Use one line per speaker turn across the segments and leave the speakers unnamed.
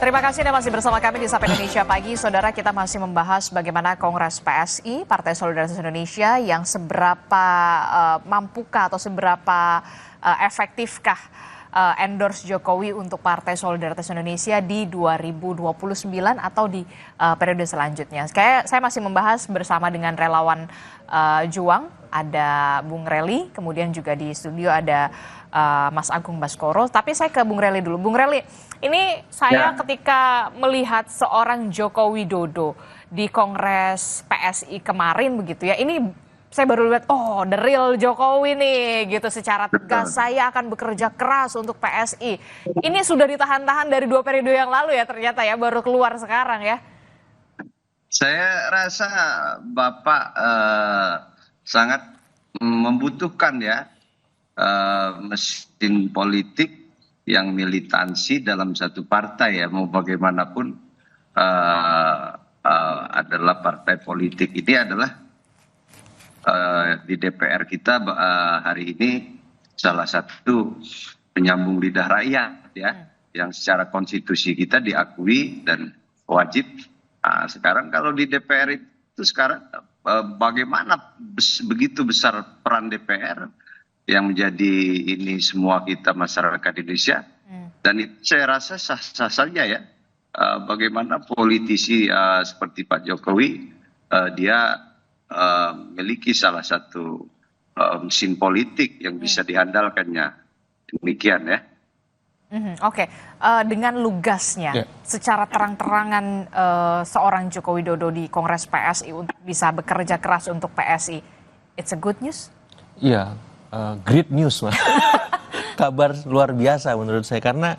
Terima kasih Anda masih bersama kami di Sapa Indonesia Pagi. Saudara, kita masih membahas bagaimana Kongres PSI, Partai Solidaritas Indonesia, yang seberapa mampukah atau seberapa efektifkah endorse Jokowi untuk Partai Solidaritas Indonesia di 2029 atau di periode selanjutnya. Saya masih membahas bersama dengan relawan Juang, ada Bung Rely, kemudian juga di studio ada Mas Agung Baskoro. Tapi saya ke Bung Rely dulu. Bung Rely, ini saya ketika melihat seorang Joko Widodo di Kongres PSI kemarin begitu ya, ini saya baru lihat, oh the real Jokowi nih gitu, secara tegas saya akan bekerja keras untuk PSI. Ini sudah ditahan-tahan dari 2 periode yang lalu ya ternyata ya, baru keluar sekarang ya.
Saya rasa Bapak sangat membutuhkan ya mesin politik yang militansi dalam satu partai ya, mau bagaimanapun adalah partai politik ini adalah di DPR kita hari ini salah satu penyambung lidah rakyat ya, yang secara konstitusi kita diakui dan wajib. Sekarang kalau di DPR itu sekarang bagaimana begitu besar peran DPR yang menjadi ini semua kita masyarakat Indonesia, dan itu saya rasa sah-sah saja ya. Bagaimana politisi seperti Pak Jokowi dia memiliki salah satu mesin politik yang bisa diandalkannya, demikian ya.
Oke. Dengan lugasnya, secara terang-terangan seorang Joko Widodo di Kongres PSI untuk bisa bekerja keras untuk PSI, it's a good news?
Iya, great news Mas. Kabar luar biasa menurut saya, karena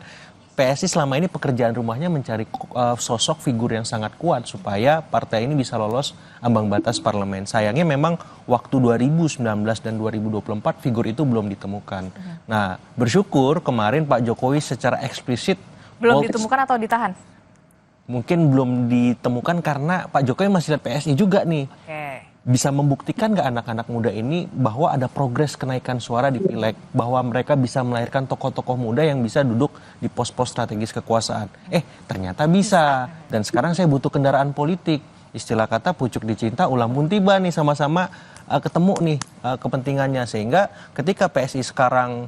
PSI selama ini pekerjaan rumahnya mencari sosok figur yang sangat kuat supaya partai ini bisa lolos ambang batas parlemen. Sayangnya memang waktu 2019 dan 2024 figur itu belum ditemukan. Nah, bersyukur kemarin Pak Jokowi secara eksplisit
belum ditemukan atau ditahan?
Mungkin belum ditemukan karena Pak Jokowi masih lihat PSI juga nih. Bisa membuktikan nggak anak-anak muda ini bahwa ada progres kenaikan suara di pileg, bahwa mereka bisa melahirkan tokoh-tokoh muda yang bisa duduk di pos-pos strategis kekuasaan. Ternyata bisa. Dan sekarang saya butuh kendaraan politik. Istilah kata pucuk dicinta ulam pun tiba nih, sama-sama ketemu nih kepentingannya. Sehingga ketika PSI sekarang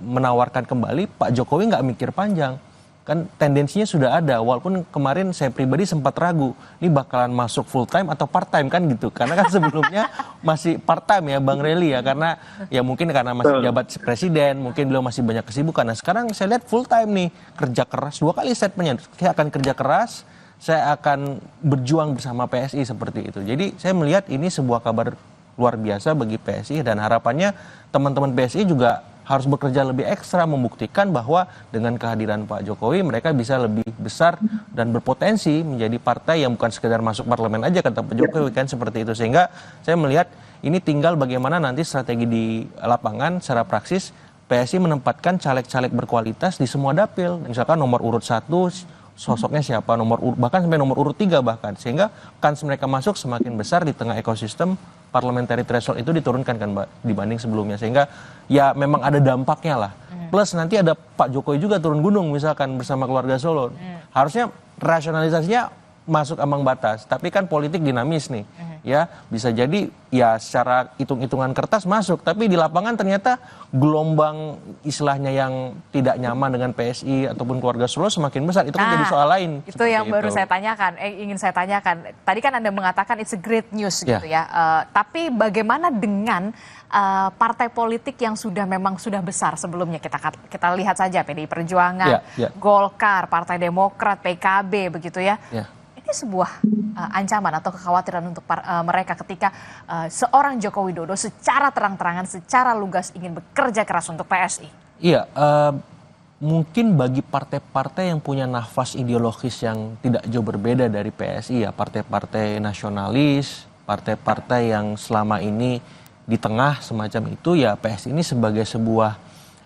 menawarkan kembali, Pak Jokowi nggak mikir panjang. Kan tendensinya sudah ada, walaupun kemarin saya pribadi sempat ragu, ini bakalan masuk full time atau part time kan gitu. Karena kan sebelumnya masih part time ya Bang Rely ya, karena ya mungkin karena masih jabat presiden, mungkin beliau masih banyak kesibukan. Nah sekarang saya lihat full time nih, kerja keras, 2 kali statementnya, saya akan kerja keras, saya akan berjuang bersama PSI seperti itu. Jadi saya melihat ini sebuah kabar luar biasa bagi PSI, dan harapannya teman-teman PSI juga harus bekerja lebih ekstra membuktikan bahwa dengan kehadiran Pak Jokowi mereka bisa lebih besar dan berpotensi menjadi partai yang bukan sekedar masuk parlemen aja kata Pak Jokowi kan, seperti itu. Sehingga saya melihat ini tinggal bagaimana nanti strategi di lapangan secara praksis PSI menempatkan caleg-caleg berkualitas di semua dapil. Misalkan nomor urut 1 sosoknya siapa, bahkan sampai nomor urut 3 bahkan, sehingga kans mereka masuk semakin besar di tengah ekosistem parliamentary threshold itu diturunkan kan Mbak dibanding sebelumnya, sehingga ya memang ada dampaknya lah. Plus nanti ada Pak Jokowi juga turun gunung misalkan bersama keluarga Solo. Harusnya rasionalisasinya masuk ambang batas, tapi kan politik dinamis nih. Ya, bisa jadi ya secara hitung-hitungan kertas masuk, tapi di lapangan ternyata gelombang istilahnya yang tidak nyaman dengan PSI ataupun keluarga Solo semakin besar. Itu kan jadi soal lain.
Itu yang baru saya tanyakan, ingin saya tanyakan. Tadi kan Anda mengatakan it's a great news gitu ya. Tapi bagaimana dengan partai politik yang memang sudah besar sebelumnya? Kita lihat saja PDI Perjuangan, Golkar, Partai Demokrat, PKB begitu ya. Ini sebuah ancaman atau kekhawatiran untuk mereka ketika seorang Joko Widodo secara terang-terangan, secara lugas ingin bekerja keras untuk PSI.
Iya, mungkin bagi partai-partai yang punya nafas ideologis yang tidak jauh berbeda dari PSI ya, partai-partai nasionalis, partai-partai yang selama ini di tengah semacam itu, ya PSI ini sebagai sebuah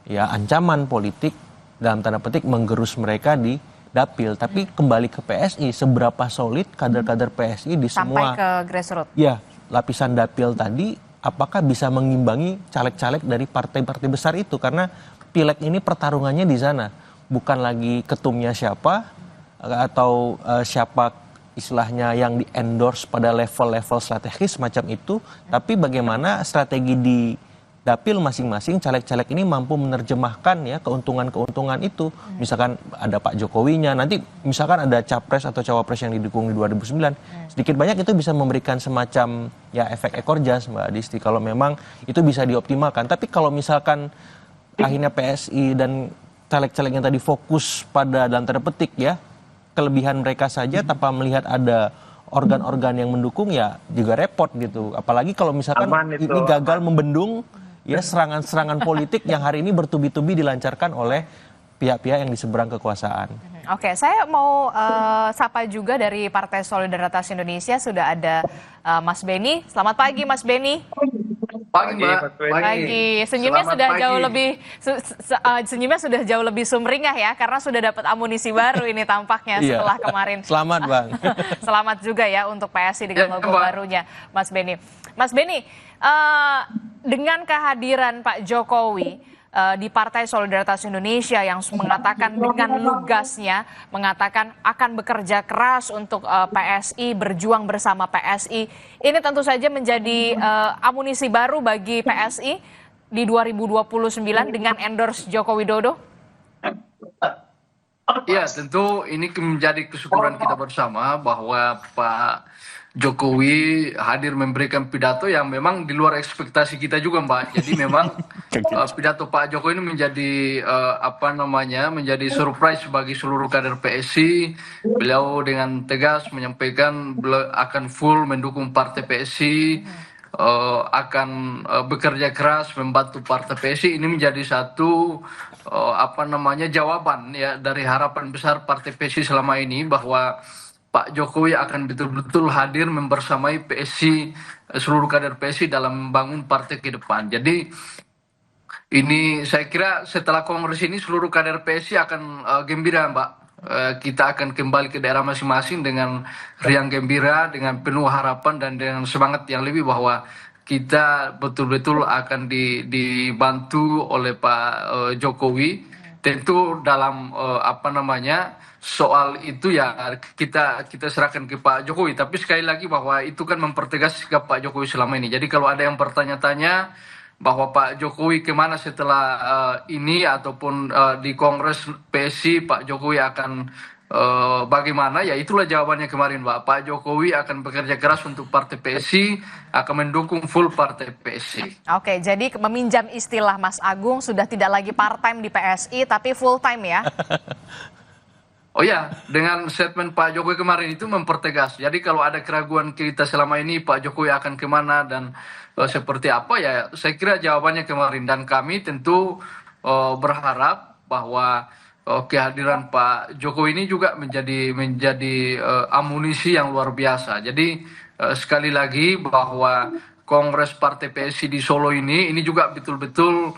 ya ancaman politik dalam tanda petik menggerus mereka di dapil. Tapi kembali ke PSI, seberapa solid kader-kader PSI di semua
sampai ke grassroots.
Ya, lapisan dapil tadi, apakah bisa mengimbangi caleg-caleg dari partai-partai besar itu? Karena pileg ini pertarungannya di sana, bukan lagi ketumnya siapa, atau siapa istilahnya yang di endorse pada level-level strategis semacam itu, tapi bagaimana strategi di dapil masing-masing caleg-caleg ini mampu menerjemahkan ya keuntungan-keuntungan itu. Misalkan ada Pak Jokowinya, nanti misalkan ada capres atau cawapres yang didukung di 2009, sedikit banyak itu bisa memberikan semacam ya efek ekor jas, Mbak Disti, kalau memang itu bisa dioptimalkan. Tapi kalau misalkan akhirnya PSI dan caleg-caleg yang tadi fokus pada dalam tanda petik ya kelebihan mereka saja tanpa melihat ada organ-organ yang mendukung, ya juga repot gitu. Apalagi kalau misalkan ini gagal membendung ya serangan-serangan politik yang hari ini bertubi-tubi dilancarkan oleh pihak-pihak yang di seberang kekuasaan.
Oke, saya mau sapa juga dari Partai Solidaritas Indonesia, sudah ada Mas Beni. Selamat pagi Mas Beni.
Pagi Mbak.
Pagi. Senyumnya
Selamat
sudah
pagi.
jauh lebih senyumnya sudah jauh lebih sumringah ya, karena sudah dapat amunisi baru ini tampaknya setelah kemarin.
Selamat Bang.
Selamat juga ya untuk PSI dengan logo barunya, Mas Beni. Mas Beni, dengan kehadiran Pak Jokowi di Partai Solidaritas Indonesia yang mengatakan dengan lugasnya mengatakan akan bekerja keras untuk PSI, berjuang bersama PSI, ini tentu saja menjadi amunisi baru bagi PSI di 2029 dengan endorse Joko Widodo.
Iya, tentu ini menjadi kesyukuran kita bersama bahwa Pak Jokowi hadir memberikan pidato yang memang di luar ekspektasi kita juga, Mbak. Jadi memang pidato Pak Jokowi ini menjadi menjadi surprise bagi seluruh kader PSI. Beliau dengan tegas menyampaikan beliau akan full mendukung partai PSI, akan bekerja keras membantu partai PSI. Ini menjadi satu jawaban ya dari harapan besar partai PSI selama ini, bahwa Pak Jokowi akan betul-betul hadir membersamai PSI, seluruh kader PSI dalam membangun partai ke depan. Jadi ini saya kira setelah kongres ini seluruh kader PSI akan gembira, Mbak. Kita akan kembali ke daerah masing-masing dengan riang gembira, dengan penuh harapan dan dengan semangat yang lebih bahwa kita betul-betul akan dibantu oleh Pak Jokowi. Tentu dalam soal itu ya kita serahkan ke Pak Jokowi. Tapi sekali lagi bahwa itu kan mempertegas sikap Pak Jokowi selama ini. Jadi kalau ada yang bertanya-tanya bahwa Pak Jokowi kemana setelah ini ataupun di Kongres PSI Pak Jokowi akan bagaimana, ya itulah jawabannya kemarin, Pak. Pak Jokowi akan bekerja keras untuk partai PSI, akan mendukung full partai PSI.
Oke, jadi meminjam istilah Mas Agung, sudah tidak lagi part-time di PSI tapi full-time ya?
Oh ya, dengan statement Pak Jokowi kemarin itu mempertegas. Jadi kalau ada keraguan kita selama ini Pak Jokowi akan kemana dan seperti apa, ya saya kira jawabannya kemarin. Dan kami tentu berharap bahwa kehadiran Pak Jokowi ini juga menjadi amunisi yang luar biasa. Jadi sekali lagi bahwa Kongres Partai PSI di Solo ini juga betul-betul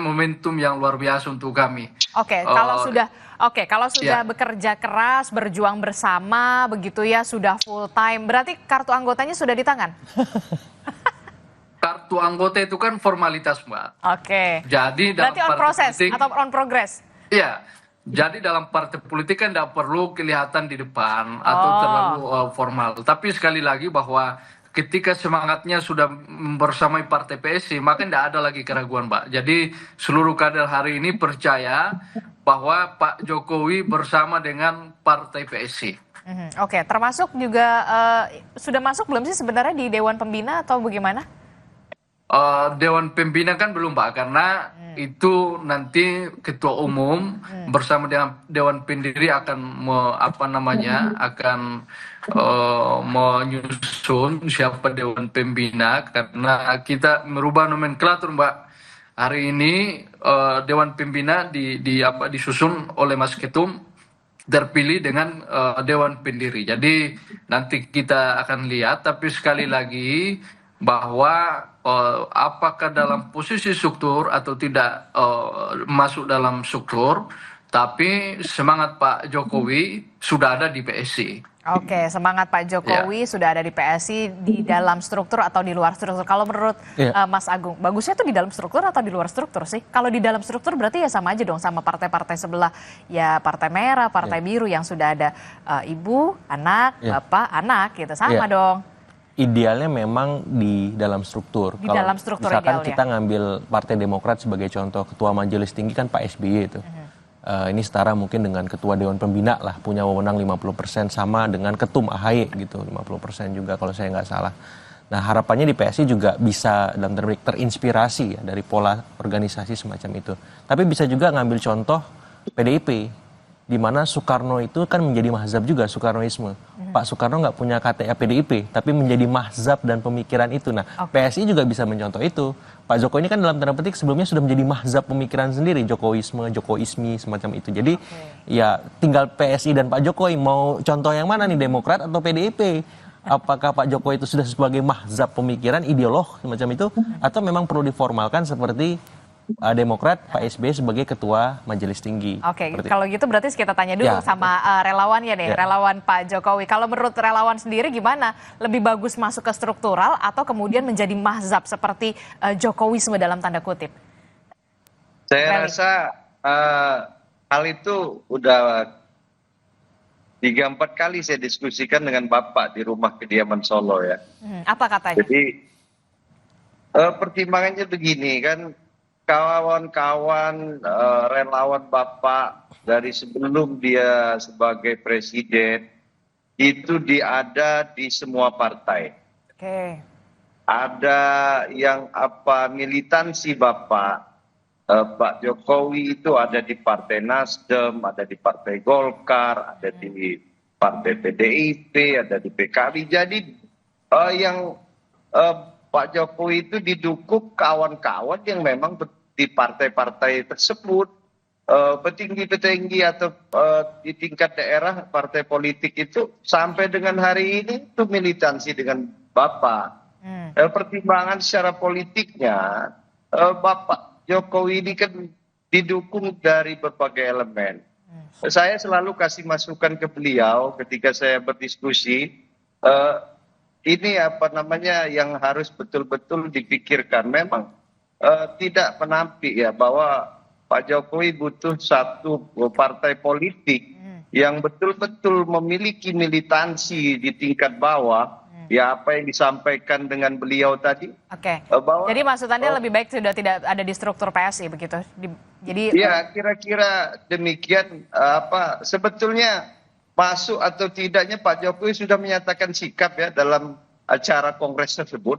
momentum yang luar biasa untuk kami. Kalau sudah bekerja keras, berjuang bersama begitu ya, sudah full time, berarti kartu anggotanya sudah di tangan? Kartu anggota itu kan formalitas, Mbak.
Oke.
Jadi dalam
berarti on process atau on progress?
Iya. Jadi dalam partai politik kan tidak perlu kelihatan di depan atau terlalu formal. Tapi sekali lagi bahwa ketika semangatnya sudah bersamai partai PSI, maka tidak ada lagi keraguan, Mbak. Jadi seluruh kader hari ini percaya bahwa Pak Jokowi bersama dengan partai PSI.
Oke, termasuk juga sudah masuk belum sih sebenarnya di Dewan Pembina atau bagaimana?
Dewan Pembina kan belum, Pak, karena itu nanti Ketua Umum bersama dengan Dewan Pendiri akan menyusun siapa Dewan Pembina, karena kita merubah nomenklatur, Mbak. Hari ini Dewan Pembina disusun oleh Mas Ketum, terpilih dengan Dewan Pendiri. Jadi nanti kita akan lihat, tapi sekali lagi bahwa apakah dalam posisi struktur atau tidak masuk dalam struktur, tapi semangat Pak Jokowi sudah ada di PSI.
Oke, semangat Pak Jokowi sudah ada di PSI di dalam struktur atau di luar struktur. Kalau menurut Mas Agung, bagusnya tuh di dalam struktur atau di luar struktur sih? Kalau di dalam struktur berarti ya sama aja dong sama partai-partai sebelah. Ya Partai Merah, Partai Biru yang sudah ada ibu, anak, bapak, anak gitu. Sama dong.
Idealnya memang di dalam struktur.
Di dalam struktur
misalkan
idealnya.
kita ngambil Partai Demokrat sebagai contoh, Ketua Majelis Tinggi kan Pak SBY itu. Ini setara mungkin dengan Ketua Dewan Pembina lah, punya wewenang 50% sama dengan Ketum AHY gitu, 50% juga kalau saya nggak salah. Nah harapannya di PSI juga bisa dalam terinspirasi ya, dari pola organisasi semacam itu. Tapi bisa juga ngambil contoh PDIP, di mana Soekarno itu kan menjadi mahzab juga, Soekarnoisme. Pak Soekarno nggak punya KTA PDIP, tapi menjadi mahzab dan pemikiran itu. Nah, PSI juga bisa mencontoh itu. Pak Jokowi ini kan dalam tanda petik sebelumnya sudah menjadi mahzab pemikiran sendiri, Jokowisme, Jokoismi, semacam itu. Jadi ya tinggal PSI dan Pak Jokowi mau contoh yang mana nih, Demokrat atau PDIP? Apakah Pak Jokowi itu sudah sebagai mahzab pemikiran, ideolog semacam itu, atau memang perlu diformalkan seperti Demokrat, Pak SBY sebagai Ketua Majelis Tinggi.
Oke, kalau gitu berarti kita tanya dulu sama relawannya nih, relawan Pak Jokowi. Kalau menurut relawan sendiri gimana? Lebih bagus masuk ke struktural atau kemudian menjadi mahzab seperti Jokowisme dalam tanda kutip?
Saya rasa hal itu udah 3-4 kali saya diskusikan dengan Bapak di rumah kediaman Solo ya.
Apa katanya?
Jadi pertimbangannya begini kan, kawan-kawan relawan Bapak dari sebelum dia sebagai presiden itu ada di semua partai.
Oke.
Ada yang militansi Bapak, Pak Jokowi itu ada di Partai Nasdem, ada di Partai Golkar, ada di Partai PDIP, ada di PKB. Jadi yang Pak Jokowi itu didukung kawan-kawan yang memang di partai-partai tersebut, petinggi-petinggi atau di tingkat daerah partai politik itu sampai dengan hari ini itu militansi dengan Bapak. Pertimbangan secara politiknya, Bapak Jokowi ini kan didukung dari berbagai elemen. Saya selalu kasih masukan ke beliau ketika saya berdiskusi, ini yang harus betul-betul dipikirkan. Memang tidak menampik ya bahwa Pak Jokowi butuh satu partai politik yang betul-betul memiliki militansi di tingkat bawah. Ya apa yang disampaikan dengan beliau tadi.
Oke. Jadi maksudnya lebih baik sudah tidak ada di struktur PSI begitu. Jadi
ya kira-kira demikian. Sebetulnya masuk atau tidaknya Pak Jokowi sudah menyatakan sikap ya dalam acara kongres tersebut.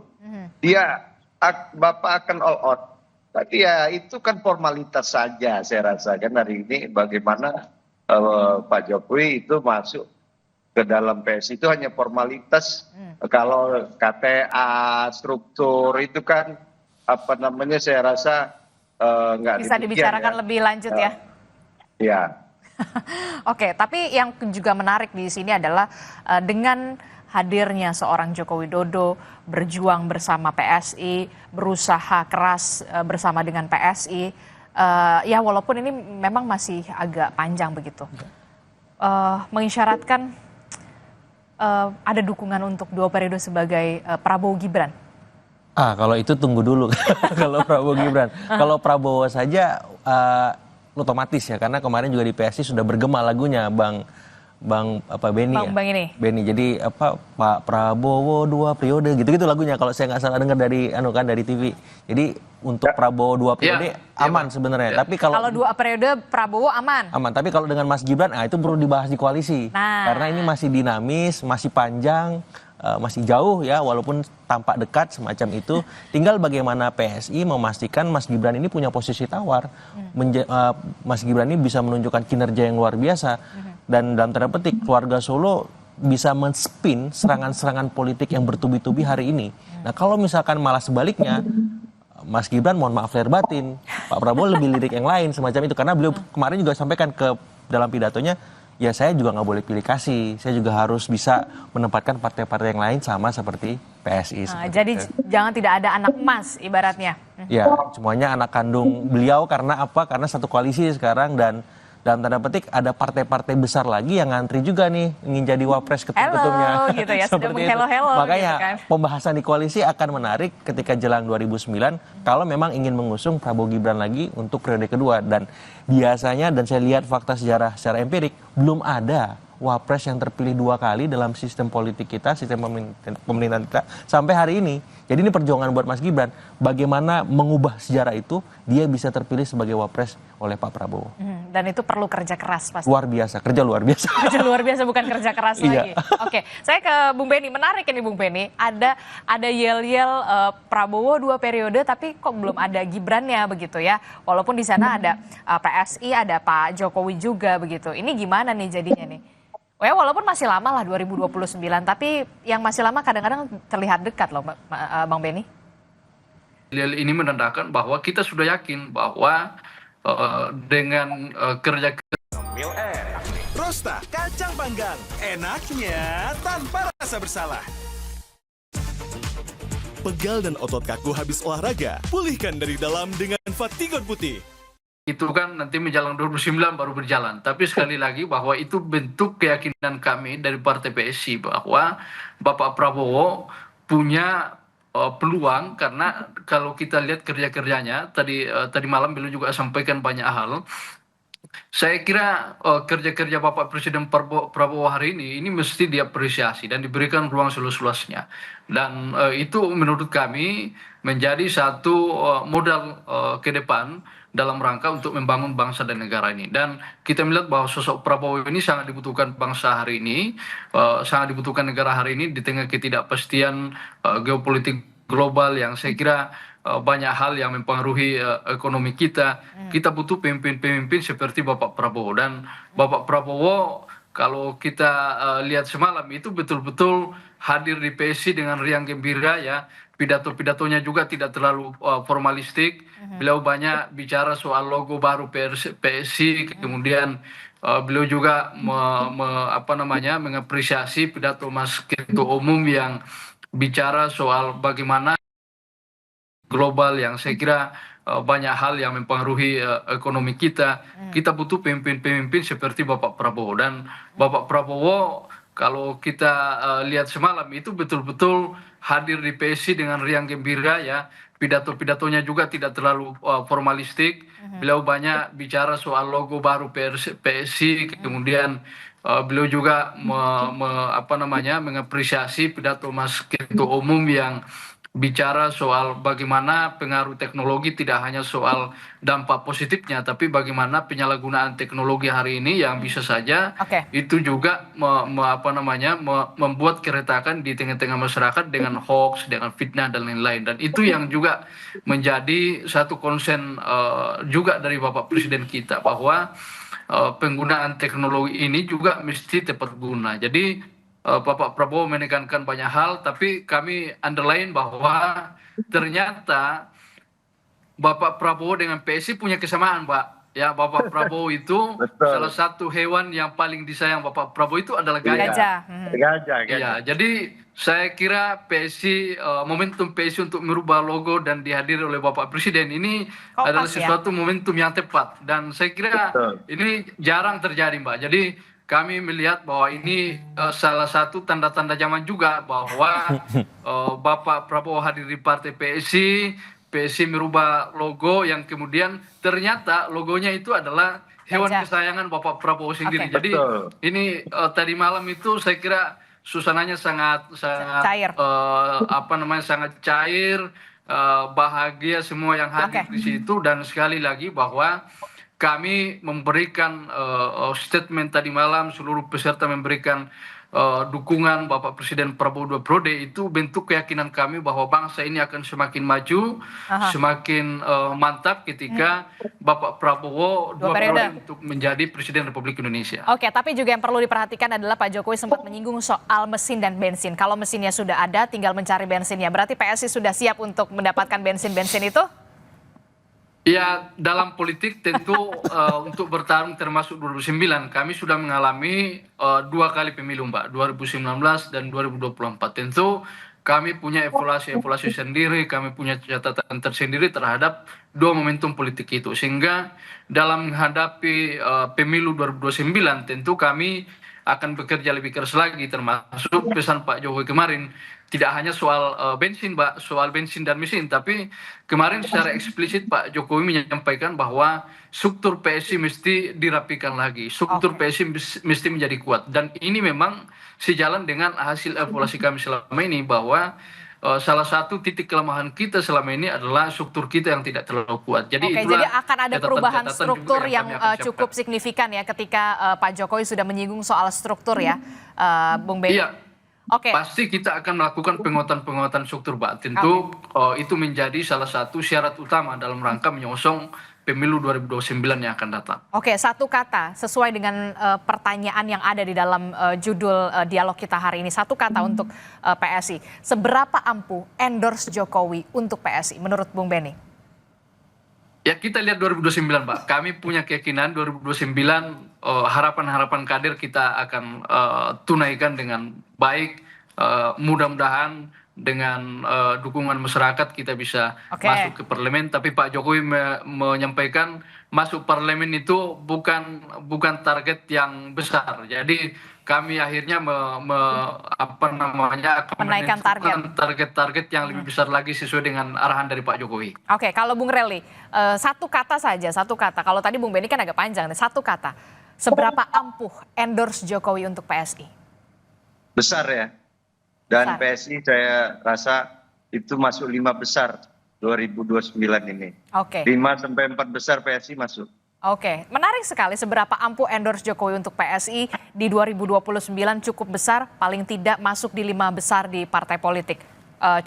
Bapak akan all out. Tapi ya itu kan formalitas saja saya rasa kan hari ini bagaimana Pak Jokowi itu masuk ke dalam PSI itu hanya formalitas. Kalau KTA, struktur itu kan saya rasa nggak
bisa dibicarakan lebih lanjut ya.
Ya.
Oke, tapi yang juga menarik di sini adalah dengan hadirnya seorang Joko Widodo berjuang bersama PSI, berusaha keras bersama dengan PSI, ya walaupun ini memang masih agak panjang begitu, mengisyaratkan ada dukungan untuk 2 periode sebagai Prabowo Gibran.
Kalau itu tunggu dulu kalau Prabowo Gibran. Kalau Prabowo saja otomatis ya, karena kemarin juga di PSI sudah bergema lagunya Benny. Jadi Pak Prabowo 2 periode gitu-gitu lagunya kalau saya nggak salah dengar dari dari TV. Jadi untuk Prabowo 2 periode aman sebenarnya. Tapi kalau
2 periode Prabowo aman.
Aman, tapi kalau dengan Mas Gibran itu perlu dibahas di koalisi. Karena ini masih dinamis, masih panjang, masih jauh ya, walaupun tampak dekat semacam itu. Tinggal bagaimana PSI memastikan Mas Gibran ini punya posisi tawar. Mas Gibran ini bisa menunjukkan kinerja yang luar biasa. Dan dalam tanda petik keluarga Solo bisa men-spin serangan-serangan politik yang bertubi-tubi hari ini. Nah kalau misalkan malah sebaliknya, Mas Gibran mohon maaf lahir batin, Pak Prabowo lebih lirik yang lain semacam itu. Karena beliau kemarin juga sampaikan dalam pidatonya, ya saya juga nggak boleh pilih kasih, saya juga harus bisa menempatkan partai-partai yang lain sama seperti PSI.
Jadi jangan tidak ada anak emas ibaratnya.
Ya, semuanya anak kandung beliau karena apa? Karena satu koalisi sekarang dan dalam tanda petik ada partai-partai besar lagi yang ngantri juga nih ingin jadi wapres ketum-ketumnya.
Hello gitu ya, sudah
Seperti itu.
menghello-hello
Makanya
gitu kan.
pembahasan di koalisi akan menarik ketika jelang 2009 kalau memang ingin mengusung Prabowo Gibran lagi untuk periode kedua. Dan biasanya, dan saya lihat fakta sejarah secara empirik, belum ada wapres yang terpilih 2 kali dalam sistem politik kita, sistem pemerintahan kita sampai hari ini. Jadi ini perjuangan buat Mas Gibran, bagaimana mengubah sejarah itu, dia bisa terpilih sebagai wapres oleh Pak Prabowo.
Dan itu perlu kerja keras pasti.
Luar biasa, kerja luar biasa.
Kerja luar biasa, bukan kerja keras
Iya.
lagi. Oke, saya ke Bung Benny. Menarik ini Bung Benny. Ada yel-yel Prabowo 2 periode, tapi kok belum ada Gibrannya begitu ya. Walaupun di sana ada PSI, ada Pak Jokowi juga begitu. Ini gimana nih jadinya nih? Ya, walaupun masih lama lah 2029, tapi yang masih lama kadang-kadang terlihat dekat loh, Bang Benny.
Ini menandakan bahwa kita sudah yakin bahwa dengan kerja
Mil Air. Rosta kacang panggang, enaknya tanpa rasa bersalah. Pegal dan otot kaku habis olahraga, pulihkan dari dalam dengan Fatigon Putih.
itu kan nanti menjelang 2009 baru berjalan. Tapi sekali lagi bahwa itu bentuk keyakinan kami dari Partai PSI bahwa Bapak Prabowo punya peluang, karena kalau kita lihat kerja-kerjanya tadi malam beliau juga sampaikan banyak hal. Saya kira kerja-kerja Bapak Presiden Prabowo hari ini mesti diapresiasi dan diberikan ruang seluas-luasnya. Dan itu menurut kami menjadi satu modal ke depan dalam rangka untuk membangun bangsa dan negara ini. Dan kita melihat bahwa sosok Prabowo ini sangat dibutuhkan bangsa hari ini, sangat dibutuhkan negara hari ini di tengah ketidakpastian geopolitik global yang saya kira banyak hal yang mempengaruhi ekonomi kita. Kita butuh pemimpin-pemimpin seperti Bapak Prabowo. Dan Bapak Prabowo kalau kita lihat semalam itu betul-betul hadir di PSI dengan riang gembira ya. Pidato-pidatonya juga tidak terlalu formalistik. Beliau banyak bicara soal logo baru PSI, kemudian beliau juga mengapresiasi pidato Mas Ketua Umum yang bicara soal bagaimana global yang saya kira banyak hal yang mempengaruhi ekonomi kita. Kita butuh pemimpin-pemimpin seperti Bapak Prabowo. Dan Bapak Prabowo kalau kita lihat semalam itu betul-betul hadir di PSI dengan riang gembira ya. Pidato-pidatonya juga tidak terlalu formalistik. Beliau banyak bicara soal logo baru PSI, kemudian beliau juga mengapresiasi pidato Mas Ketua Umum yang bicara soal bagaimana pengaruh teknologi tidak hanya soal dampak positifnya, tapi bagaimana penyalahgunaan teknologi hari ini yang bisa saja itu juga membuat keretakan di tengah-tengah masyarakat dengan hoax, dengan fitnah dan lain-lain. Dan itu yang juga menjadi satu konsen juga dari Bapak Presiden kita bahwa penggunaan teknologi ini juga mesti tepat guna. Jadi Bapak Prabowo menekankan banyak hal, tapi kami underline bahwa ternyata Bapak Prabowo dengan PSI punya kesamaan, Pak. Ya, Bapak Prabowo itu salah satu hewan yang paling disayang Bapak Prabowo itu adalah gajah.
Gajah.
Ya, jadi saya kira PSI, momentum PSI untuk merubah logo dan dihadiri oleh Bapak Presiden ini adalah sesuatu momentum yang tepat. Dan saya kira ini jarang terjadi, Mbak. Jadi kami melihat bahwa ini salah satu tanda-tanda zaman juga bahwa Bapak Prabowo hadir di Partai PSI merubah logo yang kemudian ternyata logonya itu adalah hewan kesayangan Bapak Prabowo sendiri. Jadi ini tadi malam itu saya kira suasananya sangat
cair.
Sangat cair, bahagia semua yang hadir di situ. Dan sekali lagi bahwa kami memberikan statement tadi malam, seluruh peserta memberikan dukungan Bapak Presiden Prabowo 2 periode, itu bentuk keyakinan kami bahwa bangsa ini akan semakin maju, semakin mantap ketika Bapak Prabowo 2 periode untuk menjadi Presiden Republik Indonesia.
Oke, tapi juga yang perlu diperhatikan adalah Pak Jokowi sempat menyinggung soal mesin dan bensin. Kalau mesinnya sudah ada, tinggal mencari bensinnya. Berarti PSI sudah siap untuk mendapatkan bensin-bensin itu?
Ya, dalam politik tentu untuk bertarung termasuk 2009, kami sudah mengalami 2 kali pemilu, Mbak, 2019 dan 2024. Tentu kami punya evaluasi sendiri, kami punya catatan tersendiri terhadap dua momentum politik itu. Sehingga dalam menghadapi pemilu 2029 tentu kami akan bekerja lebih keras lagi, termasuk pesan Pak Jokowi kemarin. Tidak hanya soal bensin, Pak, soal bensin dan mesin, tapi kemarin secara eksplisit Pak Jokowi menyampaikan bahwa struktur PSI mesti dirapikan lagi, struktur PSI mesti menjadi kuat. Dan ini memang sejalan dengan hasil evaluasi kami selama ini, bahwa salah satu titik kelemahan kita selama ini adalah struktur kita yang tidak terlalu kuat. Jadi,
jadi akan ada perubahan struktur yang cukup
siapkan.
signifikan ya ketika Pak Jokowi sudah menyinggung soal struktur ya, Bung Benny.
Iya. Pasti kita akan melakukan penguatan struktur, Pak. Tentu itu menjadi salah satu syarat utama dalam rangka menyongsong pemilu 2029 yang akan datang.
Oke, satu kata sesuai dengan pertanyaan yang ada di dalam judul dialog kita hari ini. Satu kata untuk PSI. Seberapa ampuh endorse Jokowi untuk PSI menurut Bung Benny?
Ya, kita lihat 2029, Pak. Kami punya keyakinan 2029 harapan-harapan kader kita akan tunaikan dengan baik. Mudah-mudahan dengan dukungan masyarakat kita bisa masuk ke parlemen. Tapi Pak Jokowi menyampaikan masuk parlemen itu bukan target yang besar. Jadi kami akhirnya
menaikkan
target yang lebih besar lagi sesuai dengan arahan dari Pak Jokowi.
Oke, kalau Bung Rely, satu kata saja, satu kata. Kalau tadi Bung Benny kan agak panjang, satu kata. Seberapa ampuh endorse Jokowi untuk PSI?
Besar ya. Dan PSI saya rasa itu masuk 5 besar 2029 ini.
Oke.
5-4 besar PSI masuk.
Oke, menarik sekali seberapa ampuh endorse Jokowi untuk PSI di 2029 cukup besar, paling tidak masuk di 5 besar di partai politik.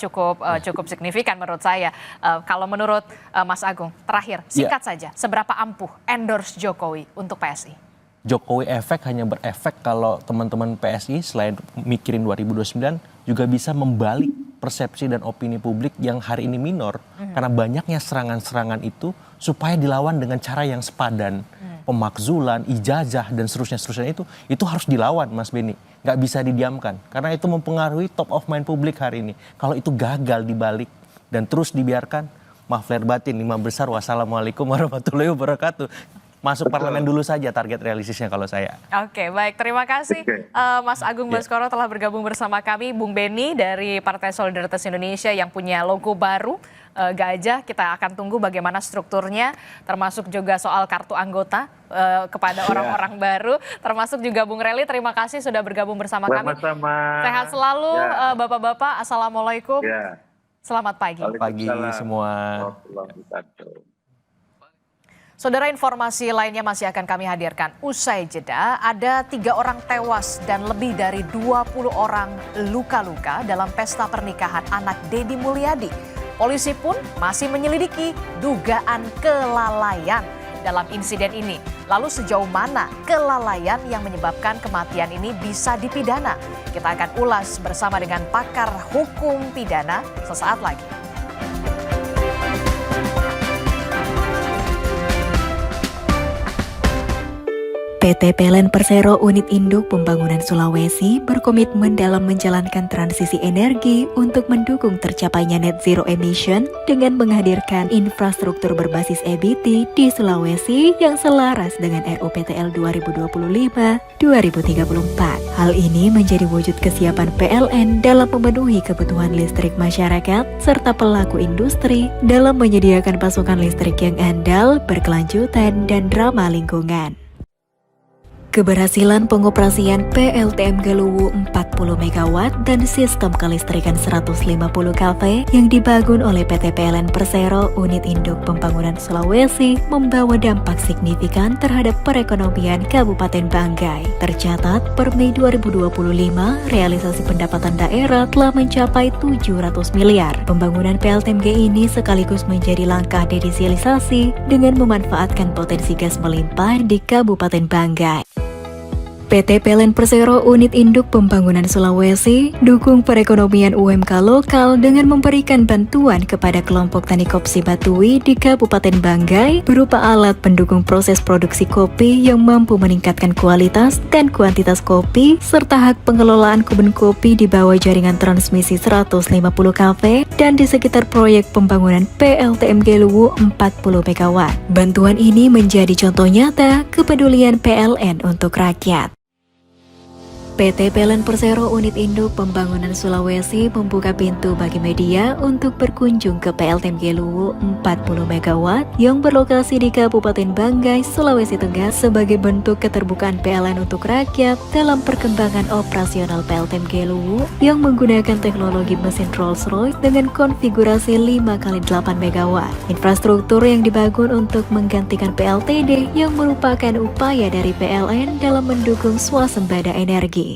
Cukup signifikan menurut saya. Kalau menurut Mas Agung, terakhir singkat saja, seberapa ampuh endorse Jokowi untuk PSI?
Jokowi efek hanya berefek kalau teman-teman PSI selain mikirin 2029 juga bisa membalik persepsi dan opini publik yang hari ini minor karena banyaknya serangan-serangan itu supaya dilawan dengan cara yang sepadan. Pemakzulan, ijazah dan seterusnya itu harus dilawan, Mas Benny. Nggak bisa didiamkan karena itu mempengaruhi top of mind publik hari ini. Kalau itu gagal dibalik dan terus dibiarkan, maaf lahir batin, 5 besar, wassalamualaikum warahmatullahi wabarakatuh. Masuk parlemen dulu saja target realistisnya kalau saya.
Oke, baik. Terima kasih Mas Agung Baskoro telah bergabung bersama kami. Bung Benny dari Partai Solidaritas Indonesia yang punya logo baru, gajah. Kita akan tunggu bagaimana strukturnya, termasuk juga soal kartu anggota kepada orang-orang baru. Termasuk juga Bung Rely, terima kasih sudah bergabung bersama kami. Sehat selalu Bapak-Bapak. Assalamualaikum. Selamat pagi.
Pagi semua.
Saudara, informasi lainnya masih akan kami hadirkan. Usai jeda, ada 3 orang tewas dan lebih dari 20 orang luka-luka dalam pesta pernikahan anak Deddy Mulyadi. Polisi pun masih menyelidiki dugaan kelalaian dalam insiden ini. Lalu sejauh mana kelalaian yang menyebabkan kematian ini bisa dipidana? Kita akan ulas bersama dengan pakar hukum pidana sesaat lagi.
PT PLN Persero Unit Induk Pembangunan Sulawesi berkomitmen dalam menjalankan transisi energi untuk mendukung tercapainya net zero emission dengan menghadirkan infrastruktur berbasis EBT di Sulawesi yang selaras dengan RUPTL 2025-2034. Hal ini menjadi wujud kesiapan PLN dalam memenuhi kebutuhan listrik masyarakat serta pelaku industri dalam menyediakan pasokan listrik yang andal, berkelanjutan, dan ramah lingkungan. Keberhasilan pengoperasian PLTM Galuwu 40 MW dan sistem kelistrikan 150 kV yang dibangun oleh PT PLN Persero Unit Induk Pembangunan Sulawesi membawa dampak signifikan terhadap perekonomian Kabupaten Banggai. Tercatat per Mei 2025, realisasi pendapatan daerah telah mencapai 700 miliar. Pembangunan PLTMG ini sekaligus menjadi langkah dedesilisasi dengan memanfaatkan potensi gas melimpah di Kabupaten Banggai. PT PLN Persero Unit Induk Pembangunan Sulawesi dukung perekonomian UMK lokal dengan memberikan bantuan kepada kelompok tani Kopsi Batui di Kabupaten Banggai berupa alat pendukung proses produksi kopi yang mampu meningkatkan kualitas dan kuantitas kopi serta hak pengelolaan kebun kopi di bawah jaringan transmisi 150 kV dan di sekitar proyek pembangunan PLTM Geluwu 40 MW. Bantuan ini menjadi contoh nyata kepedulian PLN untuk rakyat. PT PLN Persero Unit Induk Pembangunan Sulawesi membuka pintu bagi media untuk berkunjung ke PLTM Geluwu 40 MW yang berlokasi di Kabupaten Banggai, Sulawesi Tengah sebagai bentuk keterbukaan PLN untuk rakyat dalam perkembangan operasional PLTM Geluwu yang menggunakan teknologi mesin Rolls-Royce dengan konfigurasi 5x8 MW. Infrastruktur yang dibangun untuk menggantikan PLTD yang merupakan upaya dari PLN dalam mendukung swasembada energi.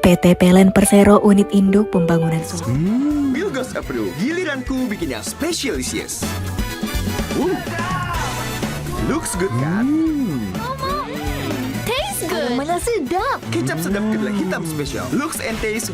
PT PLN Persero Unit Induk Pembangunan Sulawesi.
Bilgos Approve. Giliranku bikin yang spesialisius. Looks good kan?
Taste good.
Mana sedap. Kecap sedap kedelai hitam spesial. Looks and taste